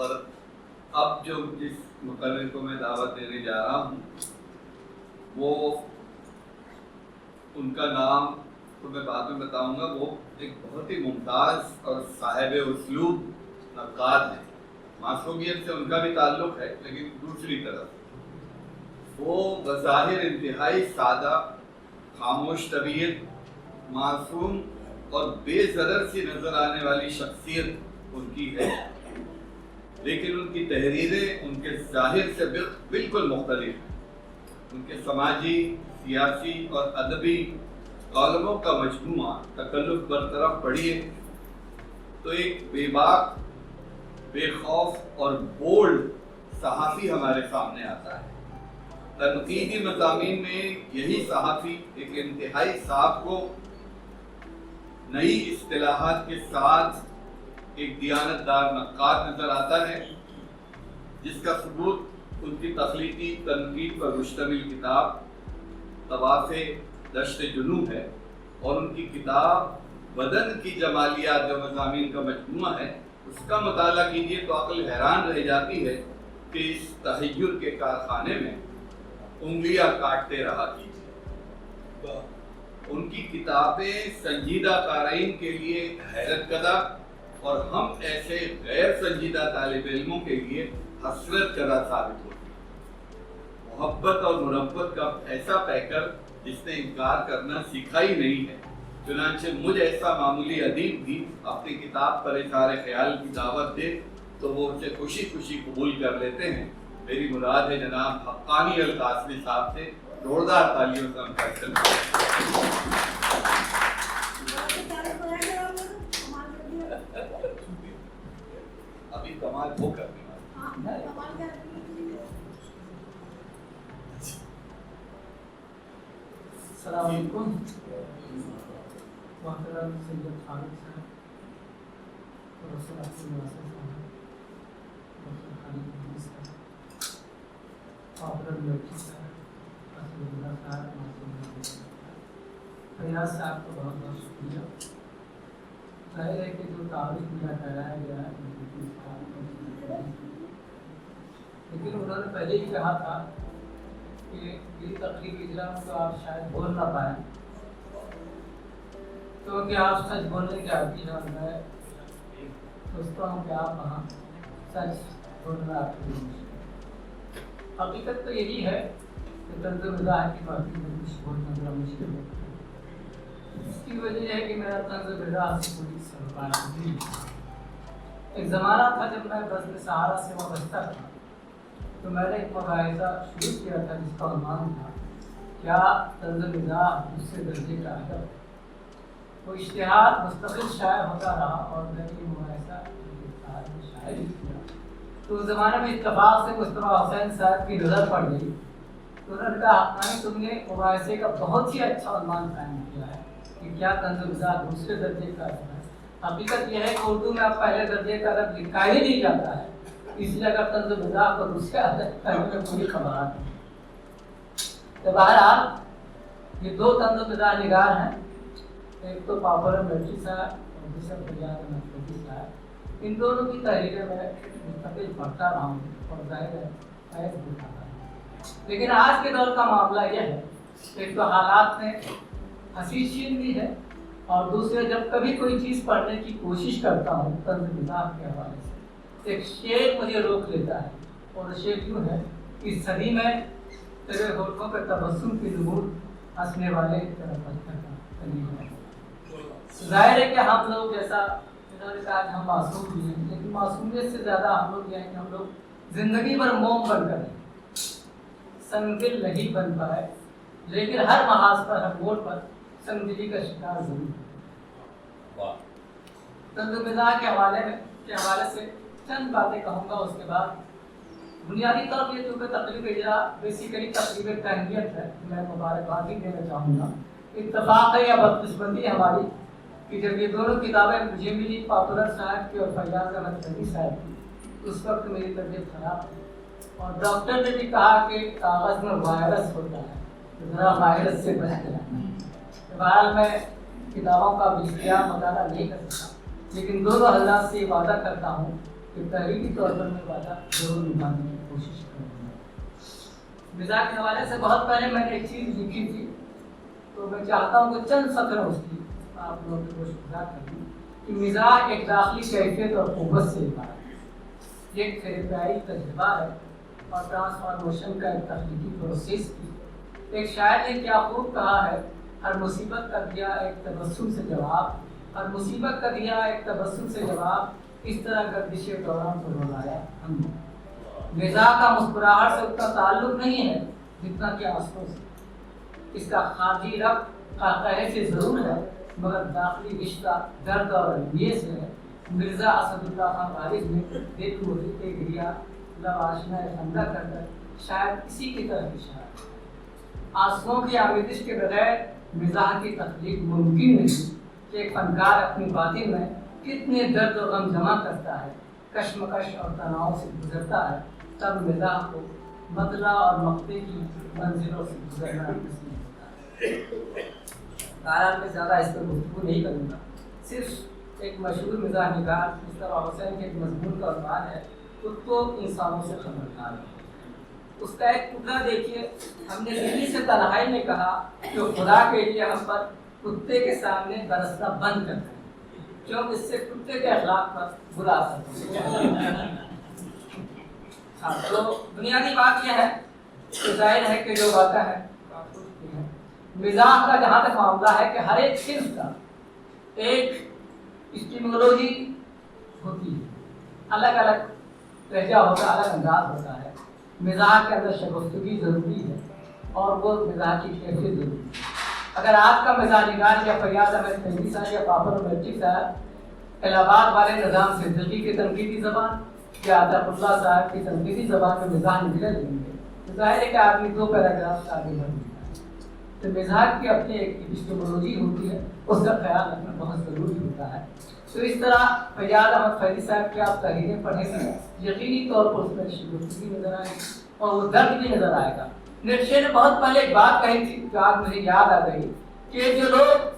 اور اب جو جس مقرر کو میں دعوت دینے جا رہا ہوں وہ ان کا نام تو میں بعد میں بتاؤں گا. وہ ایک بہت ہی ممتاز اور صاحب اسلوب نقاد ہیں. معصومیت سے ان کا بھی تعلق ہے، لیکن دوسری طرف وہ بظاہر انتہائی سادہ، خاموش طبیعت، معصوم اور بے ضرر سی نظر آنے والی شخصیت ان کی ہے، لیکن ان کی تحریریں ان کے ظاہر سے بالکل مختلف ہیں. ان کے سماجی، سیاسی اور ادبی کالموں کا مجموعہ تکلف برطرف پڑھیے تو ایک بے باک، بے خوف اور بولڈ صحافی ہمارے سامنے آتا ہے. تنقیدی مضامین میں یہی صحافی ایک انتہائی صاحب کو نئی اصطلاحات کے ساتھ ایک دیانتدار نقاد نظر آتا ہے، جس کا ثبوت ان کی تخلیقی تنقید پر مشتمل کتاب طواف دشت جنوب ہے، اور ان کی کتاب بدن کی جمالیات جو مضامین کا مجموعہ ہے اس کا مطالعہ کیجیے تو عقل حیران رہ جاتی ہے کہ اس تحیر کے کارخانے میں انگلیاں کاٹتے رہا کیجیے. ان کی کتابیں سنجیدہ قارئین کے لیے حیرت کدہ اور ہم ایسے غیر سنجیدہ طالب علموں کے لیے حسرت کدہ ثابت ہوتی ہیں. محبت اور مربت کا ایسا پیکر جس نے انکار کرنا سیکھا ہی نہیں ہے. چنانچہ مجھ ایسا معمولی ادیب بھی اپنی کتاب پر اظہار خیال کی دعوت دے تو وہ اسے خوشی خوشی قبول کر لیتے ہیں. میری مراد ہے جناب حقانی القاسمی صاحب سے. زوردار تالیوں سے ہم کا ابھی کمال وہ کرنے والا. السلام علیکم. محترم سید خالد صاحب، پروفیسر عبد الناصر صاحب، ڈاکٹر خالد محمد صاحب، محترم لڑکی صاحب، اسد اللہ صاحب، معصوم صاحب، فیاض صاحب کو بہت بہت شکریہ. ظاہر ہے کہ جو تعارف میرا ٹھہرایا گیا ہے لیکن انہوں نے پہلے ہی کہا تھا کہ یہ تقریب اجرا میں تو آپ شاید بول نہ پائیں کیونکہ آپ سچ بولنے کے عادی ہیں، اور میں سوچتا ہوں کہ آپ وہاں سچ بولنا آپ کے لیے مشکل ہے. حقیقت تو یہی ہے کہ طنز مزاح کی باتیں میں کچھ بولنا ذرا مشکل ہے. اس کی وجہ یہ ہے کہ میرا طنز مزاح سے پوری سرکار نہیں. ایک زمانہ تھا جب میں بزم سہارا سے وابستہ تھا تو میں نے ایک مباحثہ شروع کیا تھا جس کا عنوان تھا کیا طنز مزاح دوسرے درجے کا ادب. وہ اشتہار مستقل شائع ہوتا رہا اور میں نے یہ مباحثہ شائع کیا تو اس زمانے میں اتفاق سے مصطفیٰ حسین صاحب کی نظر پڑ گئی تو انہوں نے کہا حقانی تم نے مباحثے کا بہت ہی اچھا عنوان قائم کیا ہے کہ کیا طنز مزاح دوسرے درجے کا ادب ہے. حقیقت یہ ہے کہ اردو میں اب پہلے درجے کا ادب لکھا ہی نہیں جاتا ہے، اس لیے اگر طنز مزاح کو دوسرے ادب کرنے میں پوری خبرات ہیں. تو بہرحال یہ دو طنز مزاح نگار ہیں، ایک تو پاپولر مرچی صاحب اور دوسرا فریاد احمد صاحب. ان دونوں کی تحریریں میں مستقل پڑھتا رہا ہوں اور ظاہر ہے فیض بھی اٹھاتا ہوں. لیکن آج کے دور کا معاملہ یہ ہے کہ ایک تو حالات میں حسیشین بھی ہے اور دوسرے جب کبھی کوئی چیز پڑھنے کی کوشش کرتا ہوں طنز مزاح کے حوالے سے ایک شعر مجھے روک لیتا ہے اور شعر کیوں ہے اس صدی میں تیرے ہونٹوں پہ تبسم کی نمود ہنسنے والے طرف ہے. ظاہر ہے کہ ہم لوگ جیسا انہوں نے کہا کہ ہم معصوم بھی ہیں، لیکن معصومیت سے زیادہ ہم لوگ یہ ہیں کہ ہم لوگ زندگی بھر موم بن کر سنگ دل نہیں بن پائے، لیکن ہر محاذ پر ہر موڑ پر سنگ دلی کا شکار ضرور ہے. طنز مزاح کے حوالے سے چند باتیں کہوں گا. اس کے بعد بنیادی طور پر چونکہ تقریب اجرا بیسیکلی تقریب تہنیت ہے، میں مبارکباد بھی دینا چاہوں گا. اتفاق ہے یا بدقسمتی ہماری کہ جب یہ دونوں کتابیں مجھے ملی پاپولر صاحب کی اور فیاض احمد صاحب کی اس وقت میری طبیعت خراب تھی اور ڈاکٹر نے بھی کہا کہ کاغذ میں وائرس ہوتا ہے، ذرا وائرس سے بچ گیا. بہرحال میں کتابوں کا بے اختیار مطالعہ نہیں کر سکتا، لیکن دونوں حضرات سے وعدہ کرتا ہوں کہ تحریری طور پر میں وعدہ ضرور نبھانے کی کوشش کروں گا۔ مزاح کے حوالے سے بہت پہلے میں نے ایک چیز لکھی تھی، تو میں چاہتا ہوں کہ چند سطر اس کی آپ لوگوں کی کوشش کر دوں کہ مزاح ایک داخلی کیفیت اور قوت سے عبارت ہے، یہ ایک تھیراپیائی تجربہ ہے اور ٹرانسفارمیشن کا ایک تخلیقی پروسیس کی۔ ایک شاعر نے کیا خوب کہا ہے، ہر مصیبت کا دیا ایک تبسم سے جواب، ہر مصیبت کا دیا ایک تبسم سے جواب، اس طرح گردش دوران کو رلایا ہم نے۔ مزاح کا مسکراہٹ سے اتنا تعلق نہیں ہے جتنا کہ آنسوں سے، اس کا خارجی ربط قہقہے سے ضرور ہے مگر داخلی رشتہ درد اور المیے سے ہے۔ مرزا اسد اللہ خان غالب نے دیکھ موری کے گریا لب آشنا خندہ کر کر شاید اسی کی طرف اشارہ۔ آنسوؤں کی آمیزش کے بغیر مزاح کی تخلیق ممکن نہیں کہ ایک فنکار اپنی باطن میں کتنے درد و غم جمع کرتا ہے، کشمکش اور تناؤ سے گزرتا ہے، تب مزاح کو مطلع اور مقطع کی منزلوں سے گزرنا نصیب ہوتا ہے۔ بہرحال میں زیادہ اس پر گفتگو نہیں کروں گا، صرف ایک مشہور مزاح نگار مصطفیٰ حسین کے ایک مضمون کا عنوان ہے کتوں انسانوں سے خبردار ہے۔ اس کا ایک ٹکڑا دیکھیے، ہم نے دلی سے تنہائی میں کہا کہ خدا کے لیے ہم پر کتے کے سامنے برسنا بند کر دیں، کیوں اس سے کتے کے اخلاق پر برا اثر ہے۔ ہاں، تو بنیادی بات یہ ہے کہ ظاہر ہے کہ جو واقعہ ہے مزاح کا جہاں تک معاملہ ہے کہ ہر ایک صنف کا ایک اسٹیمولوجی ہوتی ہے، الگ الگ لہجہ ہوتا ہے، الگ انداز ہوتا ہے۔ مزاح کے اندر شگفتگی ضروری ہے اور وہ مزاح کی کیفیت ضروری ہے۔ اگر آپ کا مزاح نگار یا فیاض احمد فیضی صاحب یا پاپر ملٹی صاحب الہ آباد والے نظام صدیقی کی تنقیدی زبان یا عطا اللہ صاحب کی تنقیدی زبان میں مزاح نکلے لیں گے تو ظاہر ہے کہ آدمی دو پیراگراف سے آگے بڑھ جاتا ہے۔ تو مزاح کی اپنی ایک ایپسٹیمولوجی ہوتی ہے، اس کا خیال رکھنا بہت ضروری ہوتا ہے۔ تو اس طرح فیاض احمد فیضی صاحب کی آپ تحریریں پڑھیں گے، یقینی طور پر اس میں شگفتگی نظر آئے گی اور وہ درد بھی نظر آئے گا۔ نیٹشے نے بہت پہلے ایک بات کہی تھی جو آج مجھے یاد آ گئی کہ جو لوگ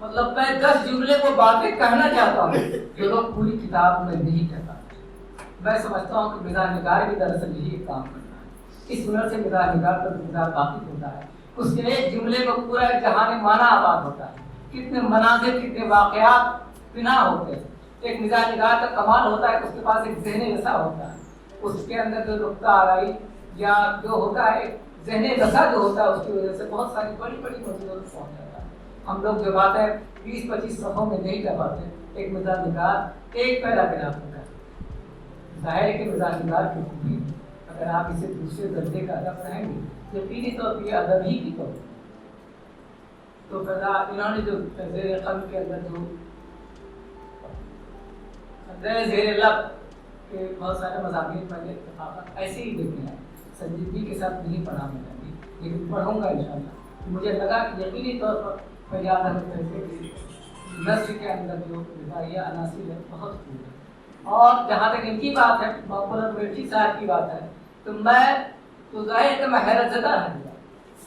مطلب میں 10 جملے کو باتیں کہنا چاہتا ہوں جو لوگ پوری کتاب میں نہیں کہتا، میں سمجھتا ہوں کہ مزاح نگار بھی دراصل یہی ایک کام کرنا ہے۔ اس ہنر سے مزاح نگار پر مزاح واقف ہوتا ہے، اس کے ایک جملے میں پورا ایک جہان معنی آباد ہوتا ہے، کتنے مناظر کتنے واقعات بنا ہوتے ہیں۔ ایک مزاح نگار کا کمال ہوتا ہے کہ اس کے پاس ایک ذہن رسا ہوتا ہے، اس کے اندر جو نقطہ آرائی یا جو ہوتا ہے ایک ذہن رسا جو ہوتا ہے اس کی وجہ سے بہت ساری بڑی بڑی منزلوں تک پہنچ جاتا ہے۔ ہم لوگ جو باتیں 20-25 صفحوں میں نہیں کر پاتے، ایک مزاح نگار ایک پیراگراف ہوتا ہے۔ ظاہر ہے کہ مزاح نگار کی خوبی اگر آپ اسے دوسرے درجے کا ادب پڑھیں گے یقینی طور پر یہ ادب ہی کی طور تو پیدا انہوں نے جو زیر قلم کے اندر جو زیر لب کے بہت سارے مضامین میں نے اتفاقات ایسے ہی دیکھے ہیں، سنجیدگی کے ساتھ نہیں پڑھا میں نے، لیکن پڑھوں گا انشاءاللہ۔ مجھے لگا کہ یقینی طور پر فیاض احمد فیضی کی نثر کے اندر جو مزاحیہ عناصر ہے بہت خوب ہے۔ اور جہاں تک ان کی بات ہے، مولانا مرچی صاحب کی بات ہے، تو میں تو ظاہر کہ میں حیرت زدہ رہ گیا۔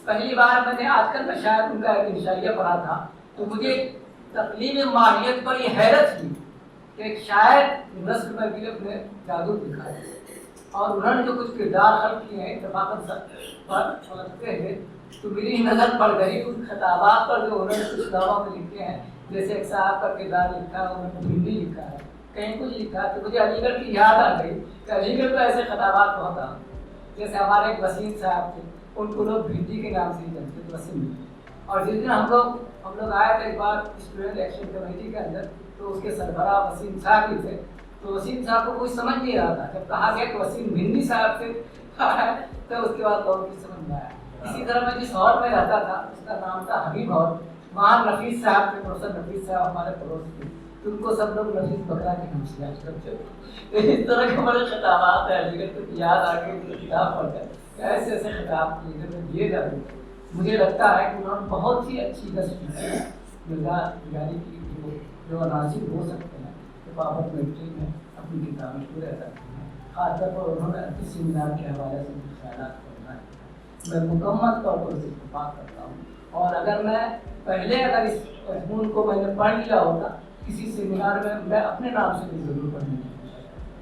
پہلی بار میں نے آج کل میں شاید ان کا ایک انشائیہ پڑھا تھا تو مجھے تقلیم ماہیت پر یہ حیرت تھی کہ ایک شاعر نثر میں بھی اپنے جادو دکھائے اور انہوں نے جو کچھ کردار خلق کیے ہیں اتفاقاً پڑھتے ہوئے تو میری نظر پڑ گئی ان خطابات پر جو انہوں نے کچھ ناموں میں لکھے ہیں۔ جیسے ایک صاحب کا کردار لکھا ہے، انہوں نے بھنڈی لکھا ہے، کہیں کچھ لکھا ہے، تو مجھے علی گڑھ کی یاد آ گئی کہ علی گڑھ میں ایسے خطابات بہت آ جیسے ہمارے ایک وسیم صاحب تھے، ان کو لوگ بھنڈی کے نام سے ہی جانتے تھے، وسیم۔ اور جس دن ہم لوگ آئے تھے ایک بار اسٹوڈنٹ ایکشن کمیٹی کے اندر تو اس کے سربراہ وسیم صاحب ہی تھے، تو وسیم صاحب کو کوئی سمجھ نہیں رہا تھا، جب کہا گیا کہ وسیم بھنڈی صاحب سے تو اس کے بعد لوگوں کی سمجھ میں آیا۔ اسی طرح میں جس ہال میں رہتا تھا اس کا نام تھا حبیب ہال، وہاں نفیس صاحب تھے، پروفیسر نفیس صاحب ہمارے پڑوس تھے، تو ان کو سب لوگ نفیس بکرا کے نام سے یاد کرتے تھے۔ اس طرح کے بڑے خطابات ہیں علی گڑھ کو یاد آ کے کتاب پڑھ کر ایسے ایسے خطاب علی گڑھ میں دیے جاتے ہیں۔ مجھے لگتا ہے کہ انہوں نے بہت ہی اچھی نثر کی ہے، مزاح نگاری کی جو عناصر ہو سکتے ہیں تو بابت میٹری میں اپنی کتابیں پورے کرتے ہیں۔ خاص طور پر انہوں نے اس سیمینار کے حوالے سے خیالات کرنا ہے، میں مکمل طور پر اس اتفاق کرتا ہوں۔ اور اگر میں پہلے اگر اس مضمون کو میں نے پڑھ لیا ہوتا کسی سیمینار میں اپنے نام سے بھی ضرور پڑھنے کی کوشش کرتا۔